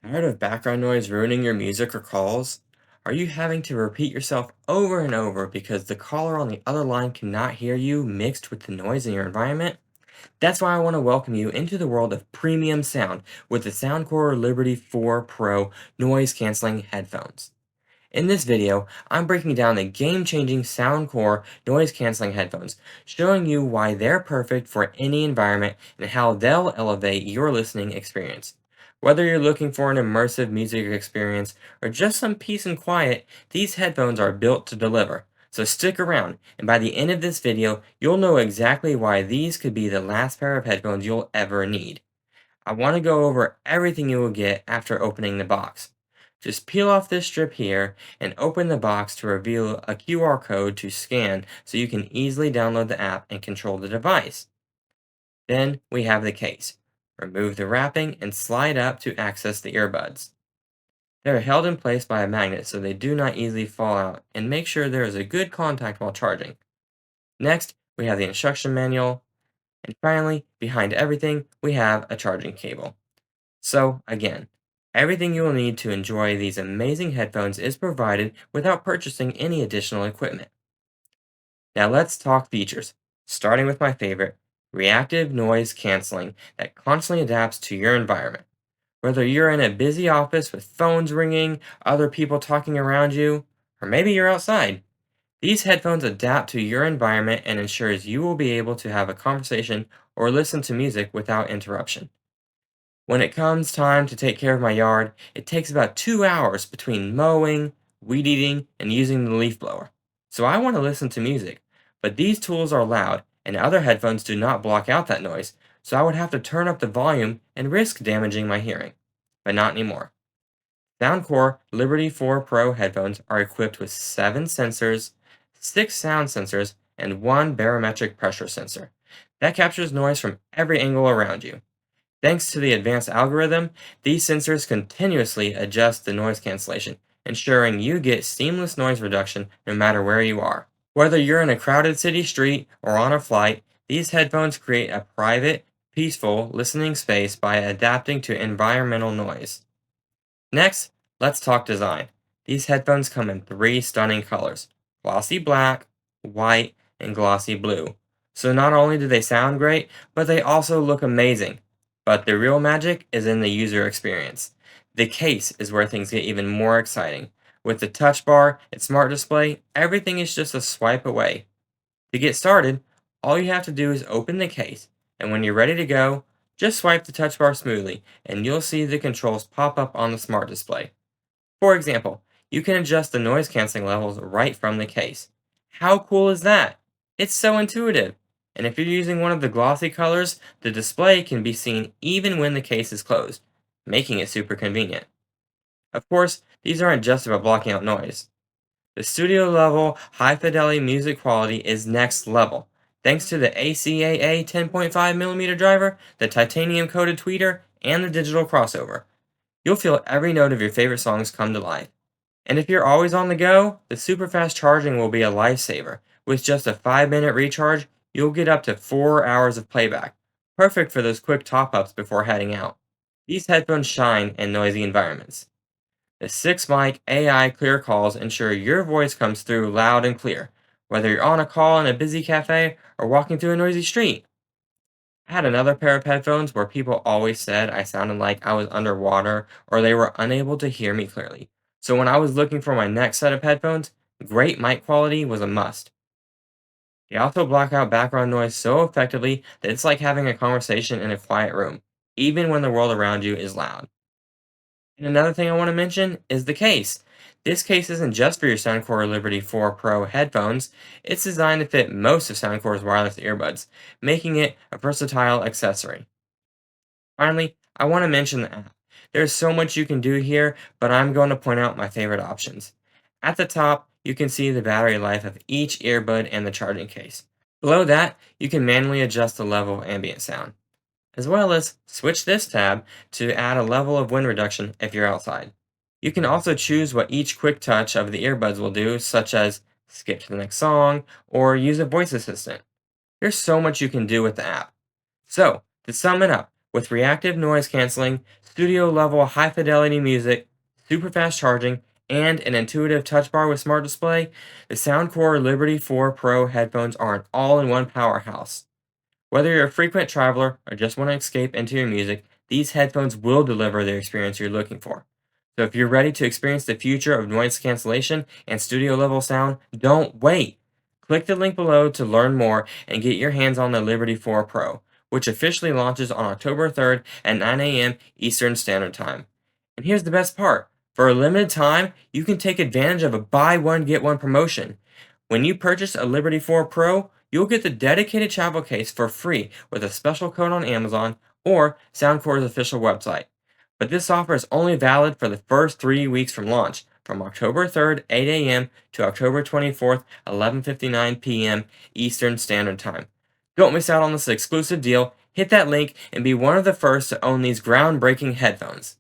Tired of background noise ruining your music or calls? Are you having to repeat yourself over and over because the caller on the other line cannot hear you mixed with the noise in your environment? That's why I want to welcome you into the world of premium sound with the Soundcore Liberty 4 Pro noise canceling headphones. In this video, I'm breaking down the game-changing Soundcore noise-canceling headphones, showing you why they're perfect for any environment and how they'll elevate your listening experience. Whether you're looking for an immersive music experience or just some peace and quiet, these headphones are built to deliver. So stick around, and by the end of this video, you'll know exactly why these could be the last pair of headphones you'll ever need. I want to go over everything you will get after opening the box. Just peel off this strip here and open the box to reveal a QR code to scan so you can easily download the app and control the device. Then we have the case. Remove the wrapping and slide up to access the earbuds. They're held in place by a magnet so they do not easily fall out, and make sure there is a good contact while charging. Next, we have the instruction manual, and finally, behind everything, we have a charging cable. So, again, everything you will need to enjoy these amazing headphones is provided without purchasing any additional equipment. Now let's talk features, starting with my favorite, reactive noise canceling that constantly adapts to your environment. Whether you're in a busy office with phones ringing, other people talking around you, or maybe you're outside, these headphones adapt to your environment and ensures you will be able to have a conversation or listen to music without interruption. When it comes time to take care of my yard, it takes about 2 hours between mowing, weed eating, and using the leaf blower. So I want to listen to music, but these tools are loud, and other headphones do not block out that noise, so I would have to turn up the volume and risk damaging my hearing. But not anymore. Soundcore Liberty 4 Pro headphones are equipped with 7 sensors, 6 sound sensors, and 1 barometric pressure sensor. That captures noise from every angle around you. Thanks to the advanced algorithm, these sensors continuously adjust the noise cancellation, ensuring you get seamless noise reduction no matter where you are. Whether you're in a crowded city street or on a flight, these headphones create a private, peaceful listening space by adapting to environmental noise. Next, let's talk design. These headphones come in 3 stunning colors: glossy black, white, and glossy blue. So not only do they sound great, but they also look amazing. But the real magic is in the user experience. The case is where things get even more exciting. With the touch bar and smart display, everything is just a swipe away. To get started, all you have to do is open the case, and when you're ready to go, just swipe the touch bar smoothly, and you'll see the controls pop up on the smart display. For example, you can adjust the noise canceling levels right from the case. How cool is that? It's so intuitive. And if you're using one of the glossy colors, the display can be seen even when the case is closed, making it super convenient. Of course, these aren't just about blocking out noise. The studio level high fidelity music quality is next level. Thanks to the ACAA 10.5mm driver, the titanium coated tweeter, and the digital crossover, you'll feel every note of your favorite songs come to life. And if you're always on the go, the super fast charging will be a lifesaver. With just a 5-minute recharge, you'll get up to 4 hours of playback, perfect for those quick top ups before heading out. These headphones shine in noisy environments. The 6 mic AI clear calls ensure your voice comes through loud and clear, whether you're on a call in a busy cafe or walking through a noisy street. I had another pair of headphones where people always said I sounded like I was underwater or they were unable to hear me clearly. So when I was looking for my next set of headphones, great mic quality was a must. They also block out background noise so effectively that it's like having a conversation in a quiet room, even when the world around you is loud. And another thing I want to mention is the case. This case isn't just for your Soundcore Liberty 4 Pro headphones, it's designed to fit most of Soundcore's wireless earbuds, making it a versatile accessory. Finally, I want to mention the app. There's so much you can do here, but I'm going to point out my favorite options. At the top, you can see the battery life of each earbud and the charging case. Below that, you can manually adjust the level of ambient sound, as well as switch this tab to add a level of wind reduction if you're outside. You can also choose what each quick touch of the earbuds will do, such as skip to the next song or use a voice assistant. There's so much you can do with the app. So, to sum it up, With reactive noise canceling, studio level high fidelity music, super fast charging, and an intuitive touch bar with smart display, the Soundcore Liberty 4 Pro headphones are an all in one powerhouse. Whether you're a frequent traveler or just want to escape into your music, these headphones will deliver the experience you're looking for. So if you're ready to experience the future of noise cancellation and studio level sound, don't wait. Click the link below to learn more and get your hands on the Liberty 4 Pro, which officially launches on October 3rd at 9 a.m. Eastern Standard Time. And here's the best part. For a limited time, you can take advantage of a buy one get one promotion. When you purchase a Liberty 4 Pro, you'll get the dedicated travel case for free with a special code on Amazon or Soundcore's official website. But this offer is only valid for the first 3 weeks from launch, from October 3rd, 8 a.m. to October 24th, 11:59 p.m. Eastern Standard Time. Don't miss out on this exclusive deal. Hit that link and be one of the first to own these groundbreaking headphones.